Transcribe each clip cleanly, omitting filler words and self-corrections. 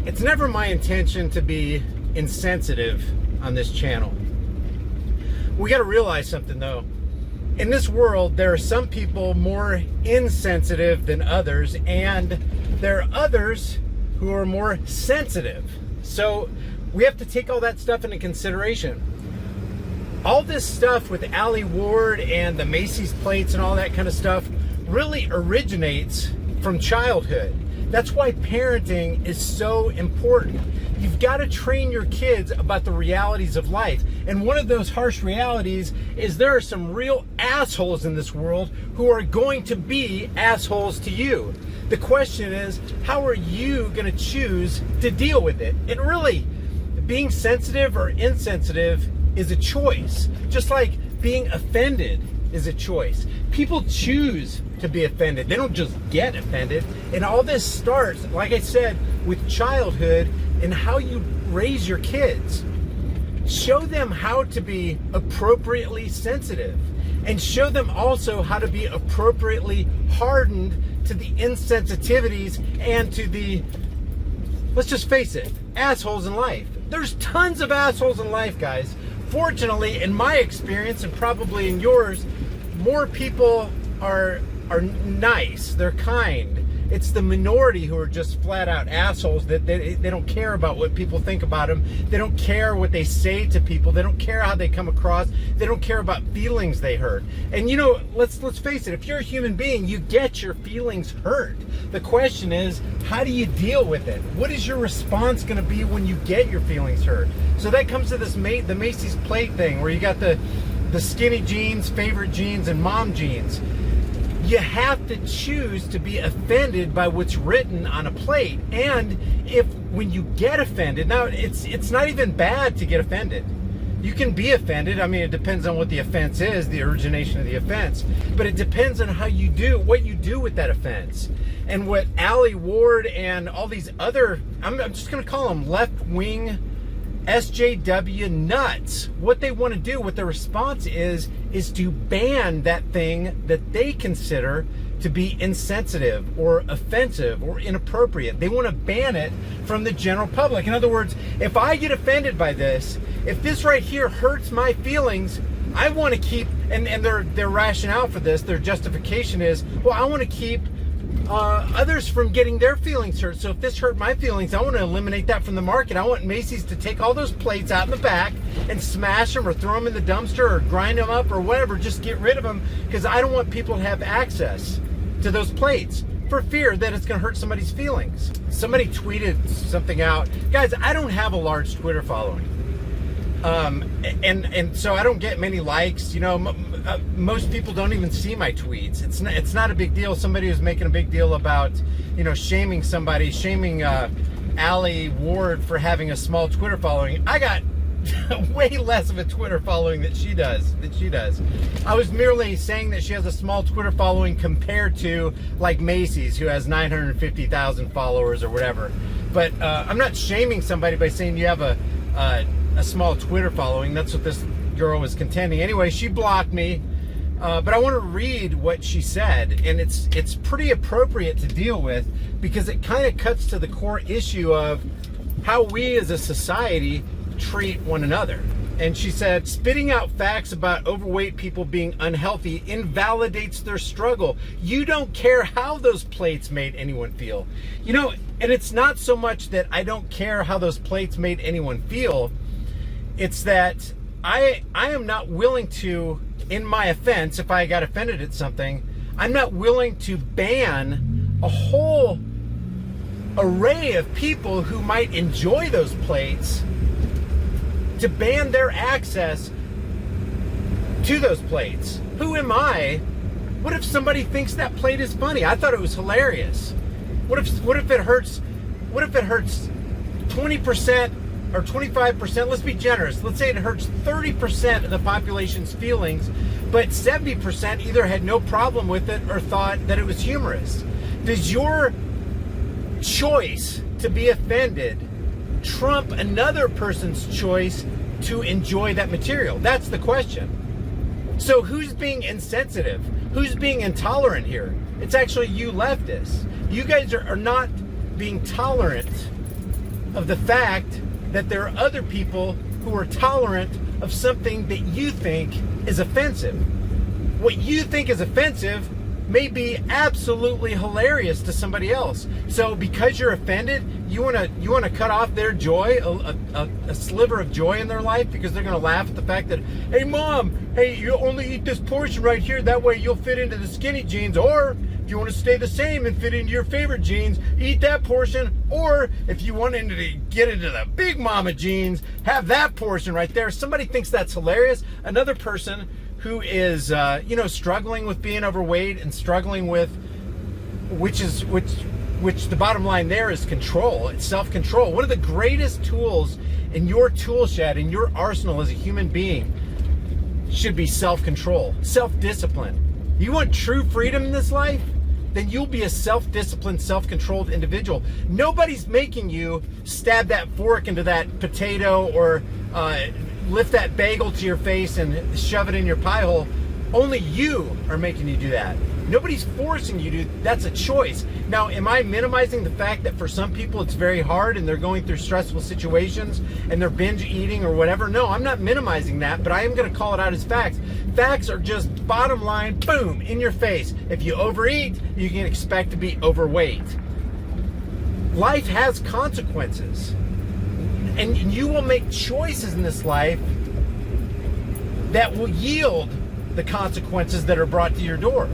It's never my intention to be insensitive on this channel. We got to realize something though. In this world, there are some people more insensitive than others, and there are others who are more sensitive. So we have to take all that stuff into consideration. All this stuff with Ali Ward and the Macy's plates and all that kind of stuff really originates from childhood. That's why parenting is so important. You've got to train your kids about the realities of life. And one of those harsh realities is there are some real assholes in this world who are going to be assholes to you. The question is, how are you going to choose to deal with it? And really, being sensitive or insensitive is a choice. Just like being offended is a choice. People choose to be offended. They don't just get offended. And all this starts, like I said, with childhood and how you raise your kids. Show them how to be appropriately sensitive, and show them also how to be appropriately hardened to the insensitivities and to the, let's just face it, assholes in life. There's tons of assholes in life, guys. Fortunately, in my experience, and probably in yours, more people are nice, they're kind. It's the minority who are just flat out assholes, that they don't care about what people think about them. They don't care what they say to people. They don't care how they come across. They don't care about feelings they hurt. And you know, let's face it, if you're a human being, you get your feelings hurt. The question is, how do you deal with it? What is your response going to be when you get your feelings hurt? So that comes to this the Macy's plate thing, where you got the skinny jeans, favorite jeans, and mom jeans. You have to choose to be offended by what's written on a plate. And when you get offended, now it's not even bad to get offended. You can be offended. I mean, it depends on what the offense is, the origination of the offense. But it depends on how you do, what you do with that offense. And what Ali Ward and all these other, I'm just going to call them left-wing SJW nuts, what they want to do, what the response is to ban that thing that they consider to be insensitive or offensive or inappropriate. They want to ban it from the general public. In other words, if I get offended by this, if this right here hurts my feelings, I want to keep, and their rationale for this, their justification is, well, I want to keep others from getting their feelings hurt. So if this hurt my feelings, I want to eliminate that from the market. I want Macy's to take all those plates out in the back and smash them or throw them in the dumpster or grind them up or whatever. Just get rid of them, because I don't want people to have access to those plates for fear that it's going to hurt somebody's feelings. Somebody tweeted something out. Guys, I don't have a large Twitter following. And so I don't get many likes. You know, most people don't even see my tweets. It's not a big deal. Somebody was making a big deal about, you know, shaming somebody, shaming Ali Ward for having a small Twitter following. I got way less of a Twitter following than she does. I was merely saying that she has a small Twitter following compared to like Macy's, who has 950,000 followers or whatever. But I'm not shaming somebody by saying you have a small Twitter following. That's what this girl was contending. Anyway, she blocked me, but I want to read what she said, and it's pretty appropriate to deal with, because it kind of cuts to the core issue of how we as a society treat one another. And she said, spitting out facts about overweight people being unhealthy invalidates their struggle. You don't care how those plates made anyone feel. You know, and it's not so much that I don't care how those plates made anyone feel. It's that I am not willing to, in my offense, if I got offended at something, I'm not willing to ban a whole array of people who might enjoy those plates, to ban their access to those plates. Who am I? What if somebody thinks that plate is funny? I thought it was hilarious. What if it hurts 20% or 25%? Let's be generous. Let's say it hurts 30% of the population's feelings, but 70% either had no problem with it or thought that it was humorous. Does your choice to be offended trump another person's choice to enjoy that material? That's the question. So who's being insensitive? Who's being intolerant here? It's actually you leftists. You guys are not being tolerant of the fact that there are other people who are tolerant of something that you think is offensive. What you think is offensive may be absolutely hilarious to somebody else. So because you're offended, you want to cut off their joy, a sliver of joy in their life, because they're going to laugh at the fact that, hey mom, hey, you only eat this portion right here, that way you'll fit into the skinny jeans. Or if you want to stay the same and fit into your favorite jeans, eat that portion. Or if you want to get into the big mama jeans, have that portion right there. Somebody thinks that's hilarious. Another person who is struggling with being overweight and struggling with which the bottom line there is control. It's self-control. One of the greatest tools in your tool shed, in your arsenal as a human being, should be self-control, self-discipline. You want true freedom in this life? Then you'll be a self-disciplined, self-controlled individual. Nobody's making you stab that fork into that potato or lift that bagel to your face and shove it in your pie hole. Only you are making you do that. Nobody's forcing you to. That's a choice. Now, am I minimizing the fact that for some people it's very hard and they're going through stressful situations and they're binge eating or whatever? No, I'm not minimizing that, but I am going to call it out as facts. Facts are just bottom line, boom, in your face. If you overeat, you can expect to be overweight. Life has consequences. And you will make choices in this life that will yield the consequences that are brought to your door.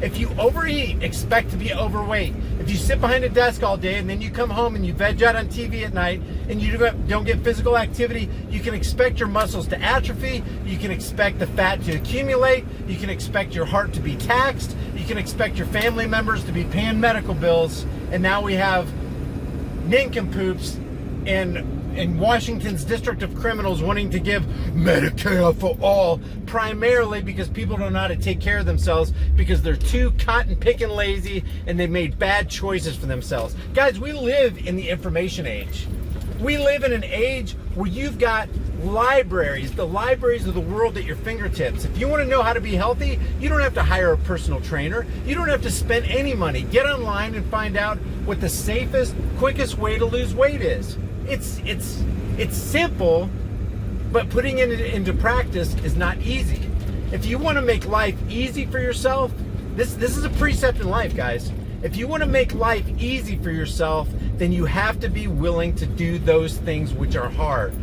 If you overeat, expect to be overweight. If you sit behind a desk all day and then you come home and you veg out on TV at night and you don't get physical activity, you can expect your muscles to atrophy. You can expect the fat to accumulate. You can expect your heart to be taxed. You can expect your family members to be paying medical bills. And now we have nincompoops in Washington's District of Criminals wanting to give Medicare for all, primarily because people don't know how to take care of themselves because they're too cotton-picking lazy and they made bad choices for themselves. Guys, we live in the information age. We live in an age where you've got libraries, the libraries of the world at your fingertips. If you want to know how to be healthy, you don't have to hire a personal trainer. You don't have to spend any money. Get online and find out what the safest, quickest way to lose weight is. It's simple, but putting it into practice is not easy. If you want to make life easy for yourself, this is a precept in life, guys. If you want to make life easy for yourself, then you have to be willing to do those things which are hard.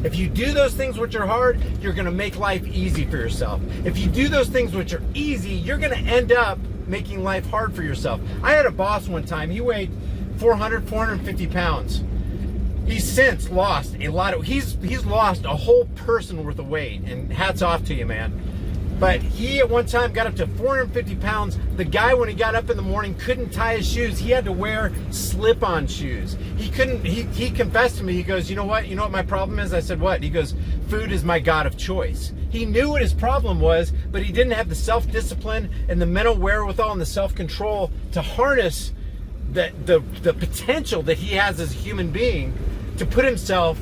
If you do those things which are hard, you're going to make life easy for yourself. If you do those things which are easy, you're going to end up making life hard for yourself. I had a boss one time. He weighed 450 pounds. He's since lost a lot of, he's lost a whole person worth of weight, and hats off to you, man. But he at one time got up to 450 pounds. The guy, when he got up in the morning, couldn't tie his shoes. He had to wear slip-on shoes. He couldn't, he confessed to me, he goes, you know what my problem is? I said, what? He goes, food is my God of choice. He knew what his problem was, but he didn't have the self-discipline and the mental wherewithal and the self-control to harness the potential that he has as a human being to put himself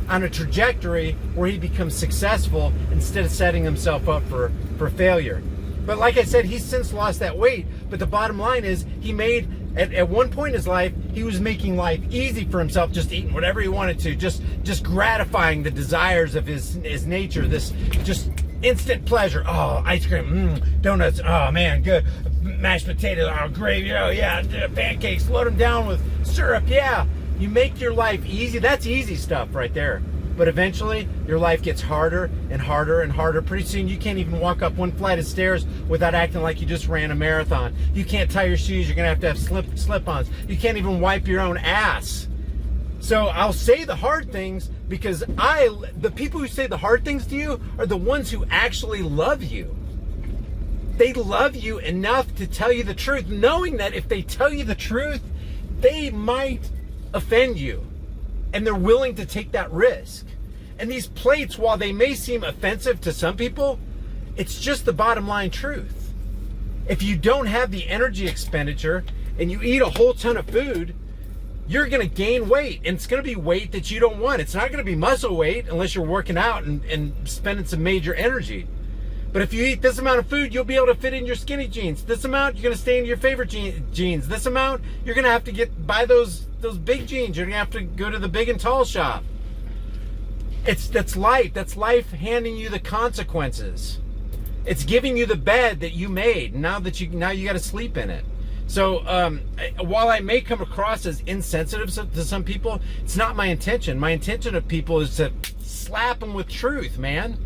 on a trajectory where he becomes successful instead of setting himself up for failure. But like I said, he's since lost that weight. But the bottom line is, he made, at one point in his life, he was making life easy for himself, just eating whatever he wanted to, just gratifying the desires of his nature, this just instant pleasure. Oh, ice cream, donuts, oh man, good. Mashed potatoes, oh, gravy, oh yeah, pancakes, load them down with syrup, yeah. You make your life easy. That's easy stuff right there. But eventually, your life gets harder and harder and harder. Pretty soon, you can't even walk up one flight of stairs without acting like you just ran a marathon. You can't tie your shoes. You're going to have slip-ons. You can't even wipe your own ass. So I'll say the hard things because the people who say the hard things to you are the ones who actually love you. They love you enough to tell you the truth, knowing that if they tell you the truth, they might offend you, and they're willing to take that risk. And these plates, while they may seem offensive to some people, it's just the bottom line truth. If you don't have the energy expenditure and you eat a whole ton of food, you're going to gain weight, and it's going to be weight that you don't want. It's not going to be muscle weight unless you're working out and spending some major energy. But if you eat this amount of food, you'll be able to fit in your skinny jeans. This amount, you're going to stay in your favorite jeans. This amount, you're going to have to buy those big jeans. You're going to have to go to the big and tall shop. That's life. That's life handing you the consequences. It's giving you the bed that you made. Now you got to sleep in it. So while I may come across as insensitive to some people, it's not my intention. My intention of people is to slap them with truth, man.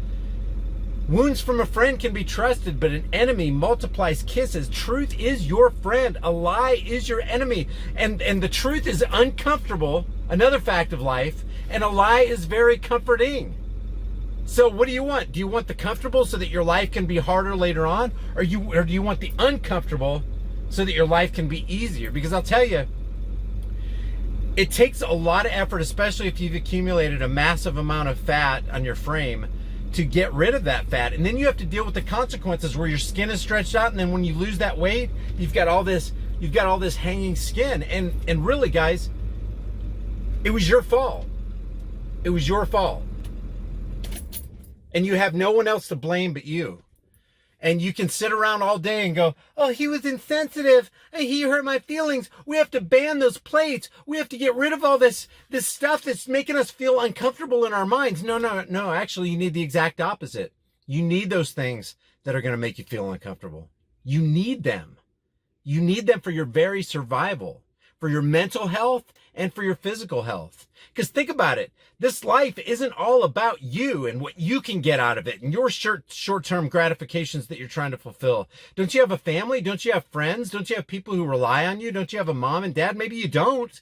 Wounds from a friend can be trusted, but an enemy multiplies kisses. Truth is your friend. A lie is your enemy. And the truth is uncomfortable, another fact of life, and a lie is very comforting. So what do you want? Do you want the comfortable so that your life can be harder later on? Or do you want the uncomfortable so that your life can be easier? Because I'll tell you, it takes a lot of effort, especially if you've accumulated a massive amount of fat on your frame, to get rid of that fat. And then you have to deal with the consequences where your skin is stretched out, and then when you lose that weight, you've got all this hanging skin. And really, guys, it was your fault. It was your fault. And you have no one else to blame but you. And you can sit around all day and go, oh, he was insensitive. He hurt my feelings. We have to ban those plates. We have to get rid of all this stuff that's making us feel uncomfortable in our minds. No. Actually, you need the exact opposite. You need those things that are going to make you feel uncomfortable. You need them. You need them for your very survival, for your mental health and for your physical health. Because think about it. This life isn't all about you and what you can get out of it and your short-term gratifications that you're trying to fulfill. Don't you have a family? Don't you have friends? Don't you have people who rely on you? Don't you have a mom and dad? Maybe you don't,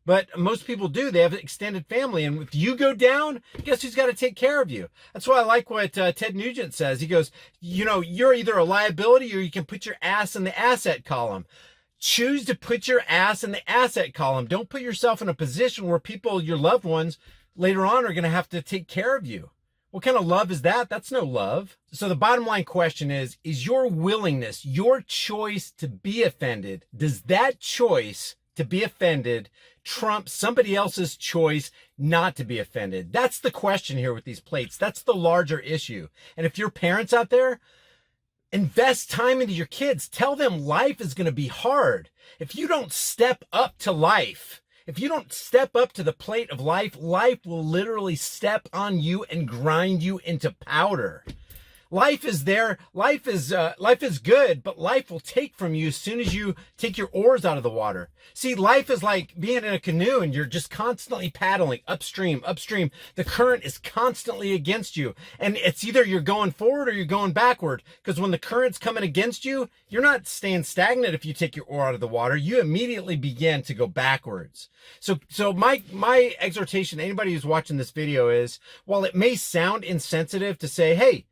but most people do. They have an extended family. And if you go down, guess who's got to take care of you? That's why I like what Ted Nugent says. He goes, you're either a liability or you can put your ass in the asset column. Choose to put your ass in the asset column. Don't put yourself in a position where people, your loved ones, later on are going to have to take care of you. What kind of love is that? That's no love. So the bottom line question is your willingness, your choice to be offended, does that choice to be offended trump somebody else's choice not to be offended? That's the question here with these plates. That's the larger issue. And if you're parents out there, invest time into your kids. Tell them life is going to be hard. If you don't step up to life, if you don't step up to the plate of life, life will literally step on you and grind you into powder. Life is there. Life is good, but life will take from you as soon as you take your oars out of the water. See, life is like being in a canoe and you're just constantly paddling upstream. The current is constantly against you. And it's either you're going forward or you're going backward. Because when the current's coming against you, you're not staying stagnant if you take your oar out of the water. You immediately begin to go backwards. So my exhortation to anybody who's watching this video is, while it may sound insensitive to say, hey,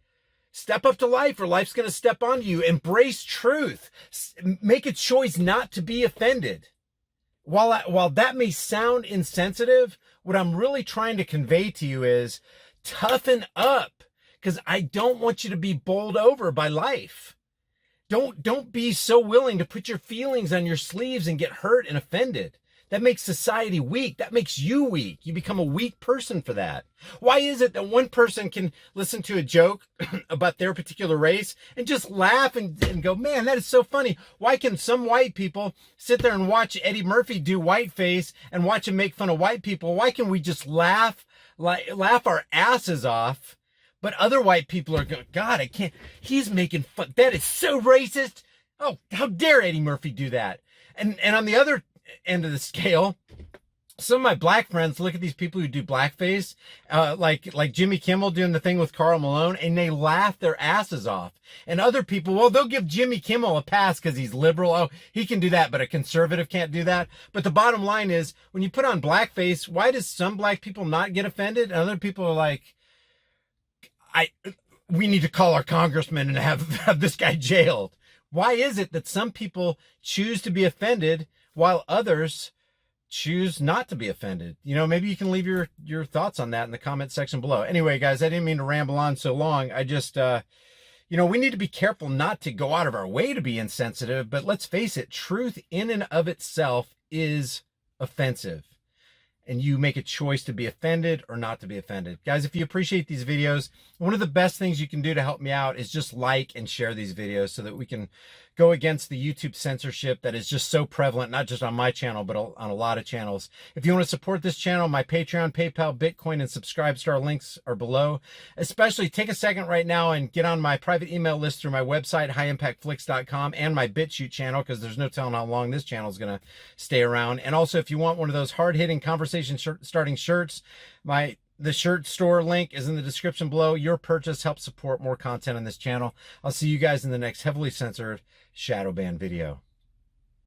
step up to life or life's going to step on you. Embrace truth. Make a choice not to be offended. While that may sound insensitive, what I'm really trying to convey to you is toughen up, because I don't want you to be bowled over by life. Don't be so willing to put your feelings on your sleeves and get hurt and offended. That makes society weak. That makes you weak. You become a weak person for that. Why is it that one person can listen to a joke about their particular race and just laugh and go, man, that is so funny? Why can some white people sit there and watch Eddie Murphy do whiteface and watch him make fun of white people? Why can we just laugh our asses off? But other white people are going, God, I can't. He's making fun. That is so racist. Oh, how dare Eddie Murphy do that? And on the other end of the scale, some of my black friends look at these people who do blackface, like Jimmy Kimmel doing the thing with Karl Malone, and they laugh their asses off. And other people, well, they'll give Jimmy Kimmel a pass because he's liberal. Oh, he can do that, but a conservative can't do that. But the bottom line is, when you put on blackface, why does some black people not get offended? And other people are like, we need to call our congressman and have this guy jailed. Why is it that some people choose to be offended while others choose not to be offended? Maybe you can leave your thoughts on that in the comment section below. Anyway, guys, I didn't mean to ramble on so long. I just, we need to be careful not to go out of our way to be insensitive, but let's face it, truth in and of itself is offensive. and you make a choice to be offended or not to be offended. Guys, if you appreciate these videos, one of the best things you can do to help me out is just like and share these videos so that we can go against the YouTube censorship that is just so prevalent, not just on my channel, but on a lot of channels. If you want to support this channel, my Patreon, PayPal, Bitcoin, and Subscribestar links are below. Especially take a second right now and get on my private email list through my website, highimpactflix.com, and my BitChute channel, because there's no telling how long this channel is going to stay around. And also, if you want one of those hard-hitting conversation starting shirts, the shirt store link is in the description below. Your purchase helps support more content on this channel. I'll see you guys in the next heavily censored shadow ban video.